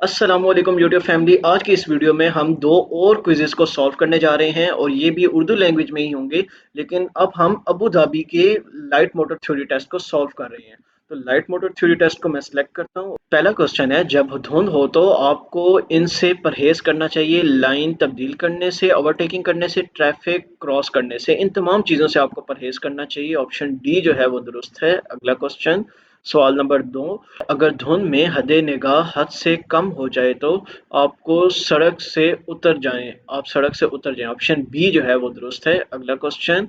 अस्सलाम वालेकुम YouTube family. आज की इस वीडियो में हम दो और क्विज़ेस को सॉल्व करने जा रहे हैं और ये भी उर्दू लैंग्वेज में ही होंगे। लेकिन अब हम अबू धाबी के लाइट मोटर थ्योरी टेस्ट को सॉल्व कर रहे हैं। तो लाइट मोटर थ्योरी टेस्ट को मैं सिलेक्ट करता हूँ। पहला क्वेश्चन है, जब धुंध हो तो आपको इनसे परहेज करना चाहिए: लाइन तब्दील करने से, ओवरटेकिंग करने से, ट्रैफिक क्रॉस करने से। इन तमाम चीज़ों से आपको परहेज करना चाहिए। ऑप्शन डी जो है वो दुरुस्त है। अगला क्वेश्चन, सवाल नंबर 2, अगर धुंध में हदे निगाह हद से कम हो जाए तो आपको सड़क से उतर जाएं, आप सड़क से उतर जाएं। ऑप्शन बी जो है वो दुरुस्त है। अगला क्वेश्चन,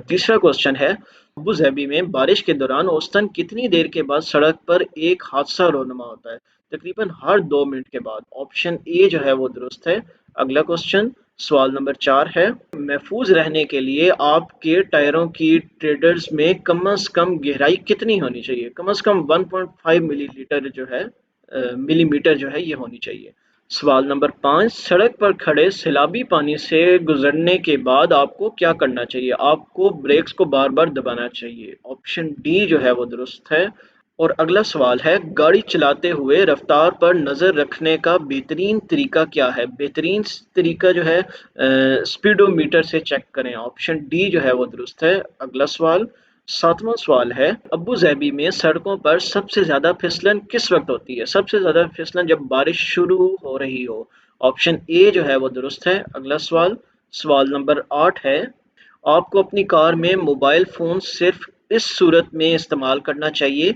तीसरा क्वेश्चन है, अबू धाबी में बारिश के दौरान औसतन कितनी देर के बाद सड़क पर एक हादसा रोनमा होता है? तकरीबन हर 2 मिनट के बाद। ऑप्शन ए जो है वो दुरुस्त है। अगला क्वेश्चन, सवाल नंबर 4 है, महफूज रहने के लिए आपके टायरों की ट्रेडर्स में कम अज कम गहराई कितनी होनी चाहिए? कम अज कम 1.5 मिलीलीटर जो है मिलीमीटर जो है ये होनी चाहिए। सवाल नंबर 5, सड़क पर खड़े सैलाबी पानी से गुजरने के बाद आपको क्या करना चाहिए? आपको ब्रेक्स को बार बार दबाना चाहिए। ऑप्शन डी जो है वो दुरुस्त है। और अगला सवाल है, गाड़ी चलाते हुए रफ्तार पर नज़र रखने का बेहतरीन तरीका क्या है? बेहतरीन तरीका जो है स्पीडोमीटर से चेक करें। ऑप्शन डी जो है वो दुरुस्त है। अगला सवाल, सातवां सवाल है, अबू धाबी में सड़कों पर सबसे ज्यादा फिसलन किस वक्त होती है? सबसे ज्यादा फिसलन जब बारिश शुरू हो रही हो। ऑप्शन ए जो है वो दुरुस्त है। अगला सवाल, सवाल नंबर 8 है, आपको अपनी कार में मोबाइल फ़ोन सिर्फ इस सूरत में इस्तेमाल करना चाहिए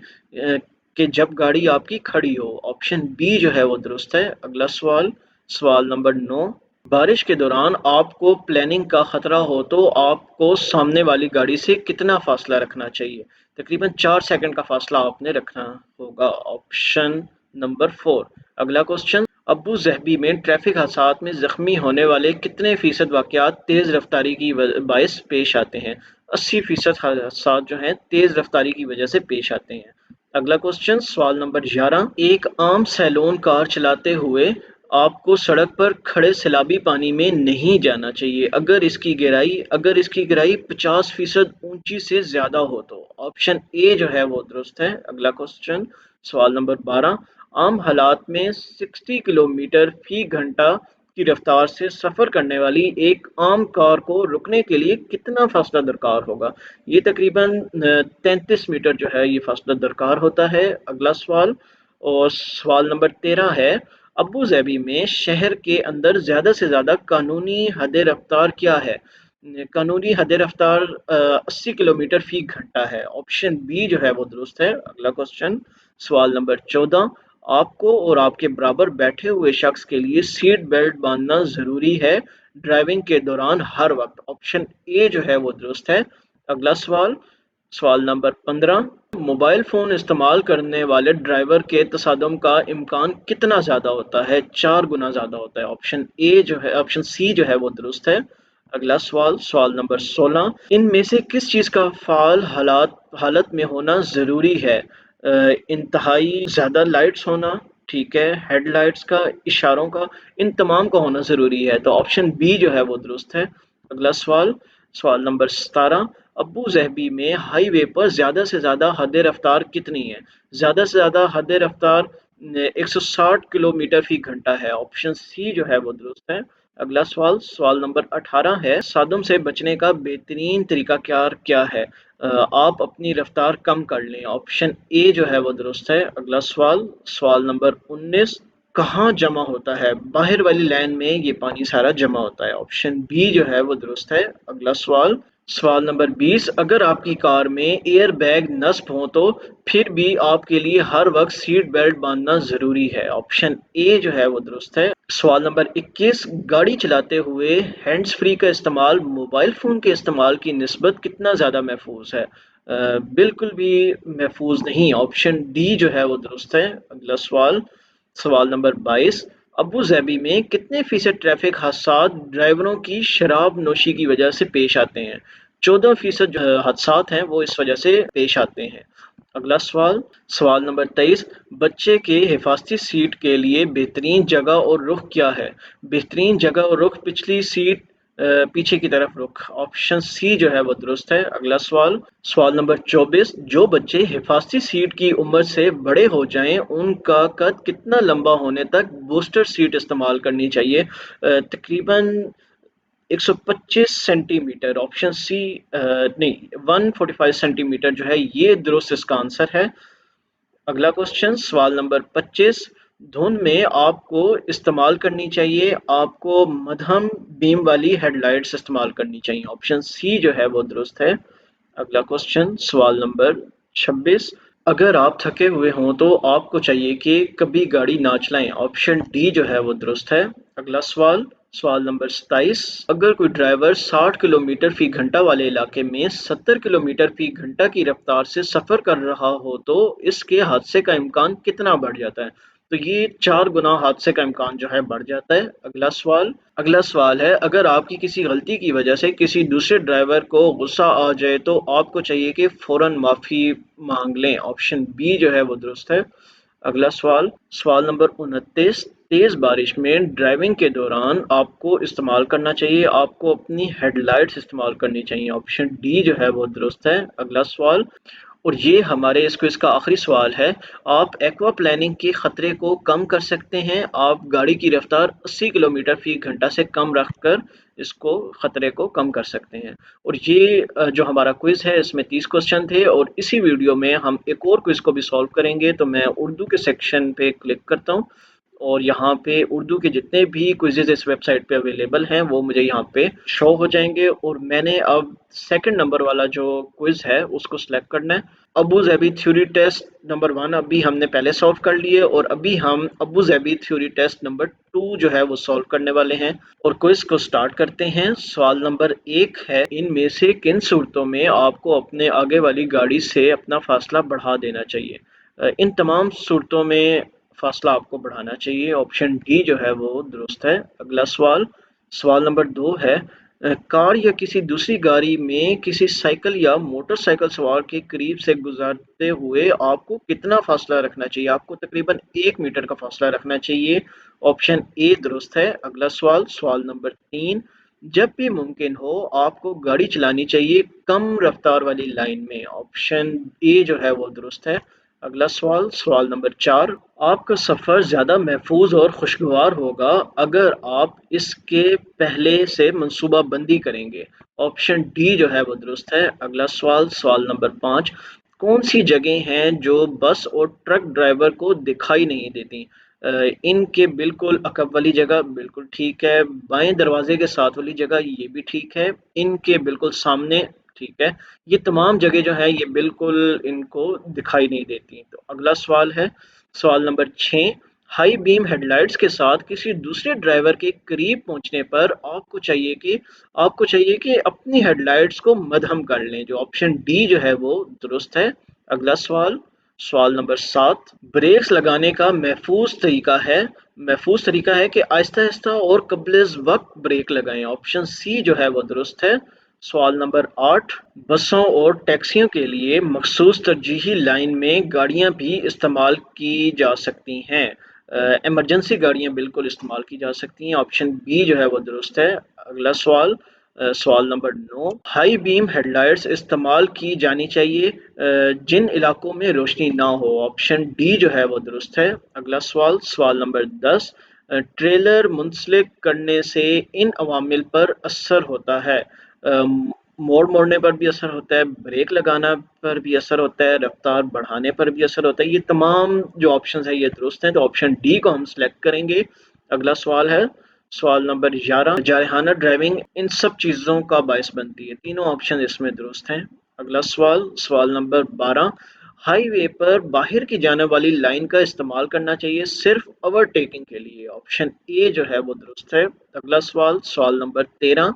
कि जब गाड़ी आपकी खड़ी हो। ऑप्शन बी जो है वो दुरुस्त है। अगला सवाल, सवाल नंबर 9, बारिश के दौरान आपको प्लानिंग का खतरा हो तो आपको सामने वाली गाड़ी से कितना फासला रखना चाहिए? तकरीबन 4 सेकंड का फासला आपने रखना होगा। Option number 4। अगला क्वेश्चन, अबू ज़हबी में ट्रैफिक हादसात में ज़ख्मी होने वाले कितने फ़ीसद वाक़यात तेज़ रफ्तारी की बायस पेश आते हैं? 80% हादसात जो हैं तेज़ रफ्तारी की वजह से पेश आते हैं। अगला क्वेश्चन, सवाल नंबर 11, एक आम सैलून कार चलाते हुए आपको सड़क पर खड़े सैलाबी पानी में नहीं जाना चाहिए अगर इसकी गहराई 50% ऊंची से ज़्यादा हो तो। ऑप्शन ए जो है वो दुरुस्त है। अगला क्वेश्चन, सवाल नंबर 12, आम हालात में 60 किलोमीटर फी घंटा की रफ्तार से सफ़र करने वाली एक आम कार को रुकने के लिए कितना फासला दरकार होगा? ये तकरीबन 33 मीटर जो है ये फासला दरकार होता है। अगला सवाल, और सवाल नंबर 13 है, अबू धाबी में शहर के अंदर ज़्यादा से ज़्यादा कानूनी हद रफ्तार क्या है? कानूनी हद रफ्तार 80 किलोमीटर फी घंटा है। ऑप्शन बी जो है वो दुरुस्त है। अगला क्वेश्चन, सवाल नंबर 14, आपको और आपके बराबर बैठे हुए शख्स के लिए सीट बेल्ट बांधना ज़रूरी है ड्राइविंग के दौरान हर वक्त। ऑप्शन ए जो है वो दुरुस्त है। अगला सवाल, सवाल नंबर 15, मोबाइल फ़ोन इस्तेमाल करने वाले ड्राइवर के तसादम का इम्कान कितना ज़्यादा होता है? 4 गुना ज़्यादा होता है। ऑप्शन सी जो है वो दुरुस्त है। अगला सवाल, सवाल नंबर 16, इनमें से किस चीज़ का फ़ाल हालत में होना ज़रूरी है? इंतहाई ज़्यादा लाइट्स होना, ठीक है, हेडलाइट्स का, इशारों का, इन तमाम का होना ज़रूरी है। तो ऑप्शन बी जो है वो दुरुस्त है। अगला सवाल, सवाल नंबर 17, अबू ज़हबी में हाईवे पर ज़्यादा से ज़्यादा हद रफ्तार कितनी है? ज़्यादा से ज़्यादा हद रफ्तार 160 किलोमीटर फी घंटा है। ऑप्शन सी जो है वो दुरुस्त है। अगला सवाल, सवाल नंबर 18 है, सादम से बचने का बेहतरीन तरीका क्या क्या है? आप अपनी रफ्तार कम कर लें। ऑप्शन ए जो है वो दुरुस्त है। अगला सवाल, सवाल नंबर 19, कहाँ जमा होता है? बाहर वाली लाइन में ये पानी सारा जमा होता है। ऑप्शन बी जो है वो दुरुस्त है। अगला सवाल, सवाल नंबर 20, अगर आपकी कार में एयर बैग नस्ब हो तो फिर भी आपके लिए हर वक्त सीट बेल्ट बांधना ज़रूरी है। ऑप्शन ए जो है वो दुरुस्त है। सवाल नंबर 21, गाड़ी चलाते हुए हैंड्स फ्री का इस्तेमाल मोबाइल फ़ोन के इस्तेमाल की निस्बत कितना ज़्यादा महफूज है? बिल्कुल भी महफूज नहीं। ऑप्शन डी जो है वो दुरुस्त है। अगला सवाल, सवाल नंबर 22, अबू धाबी में कितने फीसद ट्रैफिक हादसात ड्राइवरों की शराब नोशी की वजह से पेश आते हैं? 14% जो हादसात हैं वो इस वजह से पेश आते हैं। अगला सवाल, सवाल नंबर 23, बच्चे के हिफाजती सीट के लिए बेहतरीन जगह और रुख क्या है? बेहतरीन जगह और रुख पिछली सीट पीछे की तरफ रुख। ऑप्शन सी जो है वो दुरुस्त है। अगला सवाल, सवाल नंबर 24, जो बच्चे हिफाजती सीट की उम्र से बड़े हो जाएं उनका कद कितना लंबा होने तक बूस्टर सीट इस्तेमाल करनी चाहिए? तकरीबन 125 सेंटीमीटर। ऑप्शन सी नहीं, 145 सेंटीमीटर जो है ये दुरुस्त इसका आंसर है। अगला क्वेश्चन, सवाल नंबर 25, धुंध में आपको इस्तेमाल करनी चाहिए, आपको मध्यम बीम वाली हेडलाइट्स इस्तेमाल करनी चाहिए। ऑप्शन सी जो है वो दुरुस्त है। अगला क्वेश्चन, सवाल नंबर 26, अगर आप थके हुए हों तो आपको चाहिए कि कभी गाड़ी ना चलाएं। ऑप्शन डी जो है वो दुरुस्त है। अगला सवाल, सवाल नंबर 27, अगर कोई ड्राइवर 60 किलोमीटर फी घंटा वाले इलाके में 70 किलोमीटर फी घंटा की रफ्तार से सफ़र कर रहा हो तो इसके हादसे का इम्कान कितना बढ़ जाता है? तो ये 4 गुना हादसे का इम्कान जो है बढ़ जाता है। अगला सवाल है, अगर आपकी किसी गलती की वजह से किसी दूसरे ड्राइवर को गुस्सा आ जाए तो आपको चाहिए कि फ़ौरन माफ़ी मांग लें। ऑप्शन बी जो है वो दुरुस्त है। अगला सवाल, सवाल नंबर 29, तेज़ बारिश में ड्राइविंग के दौरान आपको इस्तेमाल करना चाहिए, आपको अपनी हेडलाइट्स इस्तेमाल करनी चाहिए। ऑप्शन डी जो है वो दुरुस्त है। अगला सवाल, और ये हमारे इस क्विज़ का आखिरी सवाल है, आप एक्वा प्लानिंग के ख़तरे को कम कर सकते हैं, आप गाड़ी की रफ्तार 80 किलोमीटर फ़ी घंटा से कम रखकर इसको ख़तरे को कम कर सकते हैं। और ये जो हमारा क्विज़ है इसमें 30 क्वेश्चन थे और इसी वीडियो में हम एक और क्विज़ को भी सॉल्व करेंगे। तो मैं उर्दू के सेक्शन पे क्लिक करता हूँ और यहाँ पे उर्दू के जितने भी क्विज़ेज़ इस वेबसाइट पे अवेलेबल हैं वो मुझे यहाँ पे शो हो जाएंगे। और मैंने अब सेकंड नंबर वाला जो क्विज़ है उसको सिलेक्ट करना है। अबू ज़ैबी थ्योरी टेस्ट नंबर 1 अभी हमने पहले सॉल्व कर लिए और अभी हम अबू ज़ैबी थ्योरी टेस्ट नंबर 2 जो है वो सॉल्व करने वाले हैं। और क्विज़ को स्टार्ट करते हैं। सवाल नंबर 1 है, इनमें से किन सूरतों में आपको अपने आगे वाली गाड़ी से अपना फासला बढ़ा देना चाहिए? इन तमाम सूरतों में फासला आपको बढ़ाना चाहिए। ऑप्शन डी जो है वो दुरुस्त है। अगला सवाल, सवाल नंबर 2 है, कार या किसी दूसरी गाड़ी में किसी साइकिल या मोटरसाइकिल सवार के करीब से गुजरते हुए आपको कितना फासला रखना चाहिए? आपको तकरीबन 1 मीटर का फासला रखना चाहिए। ऑप्शन ए दुरुस्त है। अगला सवाल, सवाल नंबर 3, जब भी मुमकिन हो आपको गाड़ी चलानी चाहिए कम रफ्तार वाली लाइन में। ऑप्शन ए जो है वो दुरुस्त है। अगला सवाल, सवाल नंबर 4, आपका सफ़र ज़्यादा महफूज और खुशगवार होगा अगर आप इसके पहले से मंसूबा बंदी करेंगे। ऑप्शन डी जो है वो दुरुस्त है। अगला सवाल, सवाल नंबर 5, कौन सी जगह हैं जो बस और ट्रक ड्राइवर को दिखाई नहीं देती? इनके बिल्कुल अकब वाली जगह बिल्कुल ठीक है, बाएं दरवाजे के साथ वाली जगह ये भी ठीक है, इनके बिल्कुल सामने ठीक है, ये तमाम जगह जो है ये बिल्कुल इनको दिखाई नहीं देती। तो अगला सवाल है, सवाल नंबर 6, हाई बीम हेडलाइट्स के साथ किसी दूसरे ड्राइवर के करीब पहुंचने पर आपको चाहिए कि अपनी हेडलाइट्स को मध्यम कर लें। जो ऑप्शन डी जो है वो दुरुस्त है। अगला सवाल, सवाल नंबर 7, ब्रेक्स लगाने का महफूज तरीका है कि आहिस्ता आहिस्ता और कबल वक्त ब्रेक लगाएं। ऑप्शन सी जो है वो दुरुस्त है। सवाल नंबर 8, बसों और टैक्सियों के लिए मखसूस तरजीही लाइन में गाड़ियां भी इस्तेमाल की जा सकती हैं। इमरजेंसी गाड़ियां बिल्कुल इस्तेमाल की जा सकती हैं। ऑप्शन बी जो है वो दुरुस्त है। अगला सवाल, सवाल नंबर 9, हाई बीम हेडलाइट्स इस्तेमाल की जानी चाहिए जिन इलाकों में रोशनी ना हो। ऑप्शन डी जो है वो दुरुस्त है। अगला सवाल, सवाल नंबर 10, ट्रेलर मुंसलिक करने से इन अवामिल पर असर होता है। मोड़ मोड़ने पर भी असर होता है, ब्रेक लगाना पर भी असर होता है, रफ्तार बढ़ाने पर भी असर होता है। ये तमाम जो ऑप्शन है ये दुरुस्त हैं, तो ऑप्शन डी को हम सिलेक्ट करेंगे। अगला सवाल है, सवाल नंबर 11, जारहाना ड्राइविंग इन सब चीज़ों का बायस बनती है। तीनों ऑप्शन इसमें दुरुस्त हैं। अगला सवाल, सवाल नंबर 12, हाईवे पर बाहर की जाने वाली लाइन का इस्तेमाल करना चाहिए सिर्फ ओवरटेकिंग के लिए। ऑप्शन ए जो है वो दुरुस्त है। अगला सवाल, सवाल नंबर 13,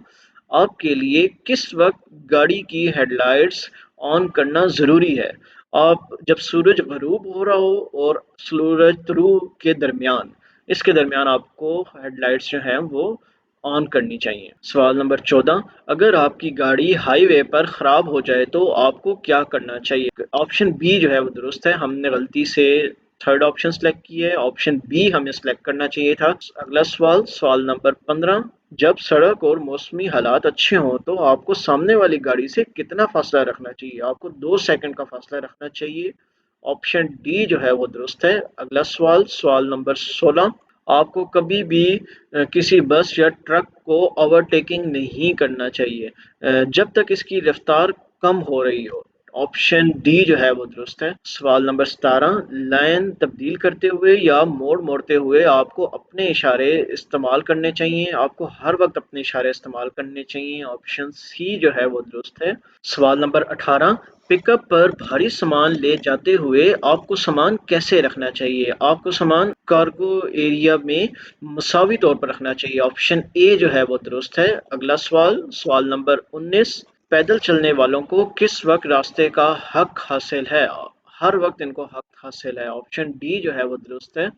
आपके लिए किस वक्त गाड़ी की हेडलाइट्स ऑन करना ज़रूरी है? आप जब सूरज गरूब हो रहा हो और सूरज तुलू के दरमियान, इसके दरमियान आपको हेडलाइट्स जो हैं वो ऑन करनी चाहिए। सवाल नंबर 14, अगर आपकी गाड़ी हाईवे पर ख़राब हो जाए तो आपको क्या करना चाहिए? ऑप्शन बी जो है वो दुरुस्त है। हमने गलती से थर्ड ऑप्शन सेलेक्ट किया है, ऑप्शन बी हमें सेलेक्ट करना चाहिए था। अगला सवाल, सवाल नंबर 15, जब सड़क और मौसमी हालात अच्छे हों तो आपको सामने वाली गाड़ी से कितना फासला रखना चाहिए? आपको 2 सेकंड का फासला रखना चाहिए। ऑप्शन डी जो है वो दुरुस्त है। अगला सवाल, सवाल नंबर 16। आपको कभी भी किसी बस या ट्रक को ओवरटेकिंग नहीं करना चाहिए जब तक इसकी रफ्तार कम हो रही हो। ऑप्शन डी जो है वो दुरुस्त है। सवाल नंबर 17। लाइन तब्दील करते हुए या मोड़ मोड़ते हुए आपको अपने इशारे इस्तेमाल करने चाहिए। आपको हर वक्त अपने इशारे इस्तेमाल करने चाहिए। ऑप्शन सी जो है वो दुरुस्त है। सवाल नंबर 18। पिकअप पर भारी सामान ले जाते हुए आपको सामान कैसे रखना चाहिए? आपको सामान कार्गो एरिया में मसावी तौर पर रखना चाहिए। ऑप्शन ए जो है वो दुरुस्त है। अगला सवाल, सवाल नंबर 19। पैदल चलने वालों को किस वक्त रास्ते का हक हासिल है? हर वक्त इनको हक हासिल है। ऑप्शन डी जो है वो दुरुस्त है।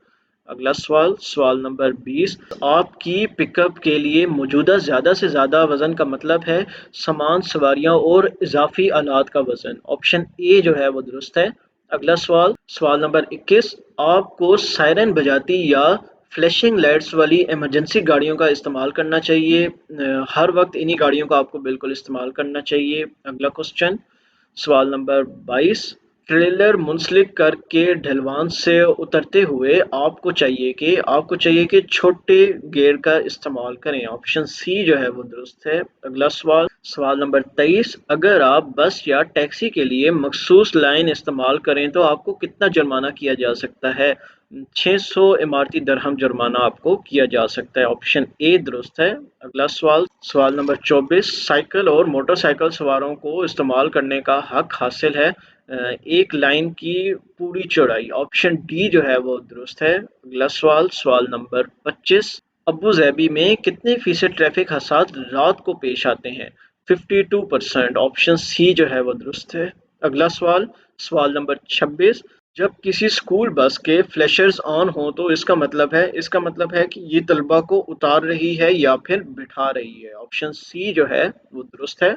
अगला सवाल, सवाल नंबर 20। आपकी पिकअप के लिए मौजूदा ज़्यादा से ज़्यादा वज़न का मतलब है सामान, सवारियाँ और इजाफी आलात का वज़न। ऑप्शन ए जो है वो दुरुस्त है। अगला सवाल, सवाल नंबर 21। आपको सायरन बजाती या फ्लैशिंग लाइट्स वाली इमरजेंसी गाड़ियों का इस्तेमाल करना चाहिए। हर वक्त इन्हीं गाड़ियों का आपको बिल्कुल इस्तेमाल करना चाहिए। अगला क्वेश्चन, सवाल नंबर 22। ट्रेलर मुंसलिक करके ढलवान से उतरते हुए आपको चाहिए कि छोटे गियर का इस्तेमाल करें। ऑप्शन सी जो है वो दुरुस्त है। अगला सवाल, सवाल नंबर 23। अगर आप बस या टैक्सी के लिए मखसूस लाइन इस्तेमाल करें तो आपको कितना जुर्माना किया जा सकता है? 600 इमारती दरहम जुर्माना आपको किया जा सकता है। ऑप्शन ए दुरुस्त है। अगला सवाल, सवाल नंबर 24। साइकिल और मोटरसाइकिल सवारों को इस्तेमाल करने का हक हासिल है एक लाइन की पूरी चौड़ाई। ऑप्शन डी जो है वो दुरुस्त है। अगला सवाल, सवाल नंबर 25। अबू धाबी में कितने फीसद ट्रैफिक हादसात रात को पेश आते हैं? 52%। ऑप्शन सी जो है वो दुरुस्त है। अगला सवाल, सवाल नंबर 26। जब किसी स्कूल बस के फ्लैशर्स ऑन हो तो इसका मतलब है कि ये तलबा को उतार रही है या फिर बिठा रही है। ऑप्शन सी जो है वो दुरुस्त है।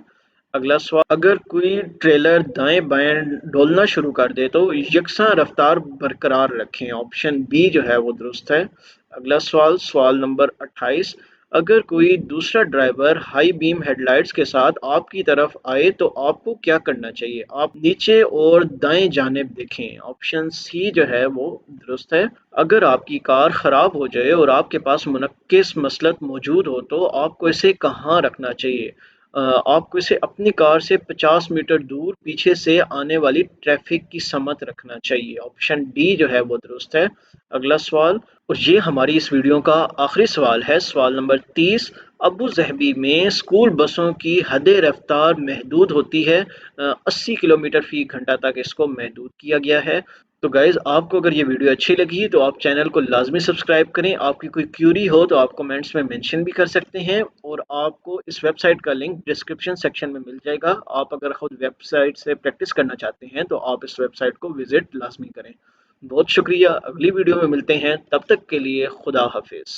अगला सवाल, अगर कोई ट्रेलर दाएं बाएं डोलना शुरू कर दे तो यकसा रफ्तार बरकरार रखें। ऑप्शन बी जो है वो दुरुस्त है। अगला सवाल, सवाल नंबर 28। अगर कोई दूसरा ड्राइवर हाई बीम हेडलाइट्स के साथ आपकी तरफ आए तो आपको क्या करना चाहिए? आप नीचे और दाएं जानिब देखें। ऑप्शन सी जो है वो दुरुस्त है। अगर आपकी कार खराब हो जाए और आपके पास मुनक्किस मसलत मौजूद हो तो आपको इसे कहाँ रखना चाहिए? आपको इसे अपनी कार से 50 मीटर दूर पीछे से आने वाली ट्रैफिक की समत रखना चाहिए। ऑप्शन डी जो है वो दुरुस्त है। अगला सवाल, और ये हमारी इस वीडियो का आखिरी सवाल है, सवाल नंबर 30। अबू ज़हबी में स्कूल बसों की हद रफ्तार महदूद होती है 80 किलोमीटर फ़ी घंटा तक इसको महदूद किया गया है। तो गाइज़, आपको अगर ये वीडियो अच्छी लगी तो आप चैनल को लाजमी सब्सक्राइब करें। आपकी कोई क्यूरी हो तो आप कमेंट्स में मेंशन भी कर सकते हैं और आपको इस वेबसाइट का लिंक डिस्क्रिप्शन सेक्शन में मिल जाएगा। आप अगर खुद वेबसाइट से प्रैक्टिस करना चाहते हैं तो आप इस वेबसाइट को विज़िट लाजमी करें। बहुत शुक्रिया, अगली वीडियो में मिलते हैं, तब तक के लिए खुदा हाफिज़।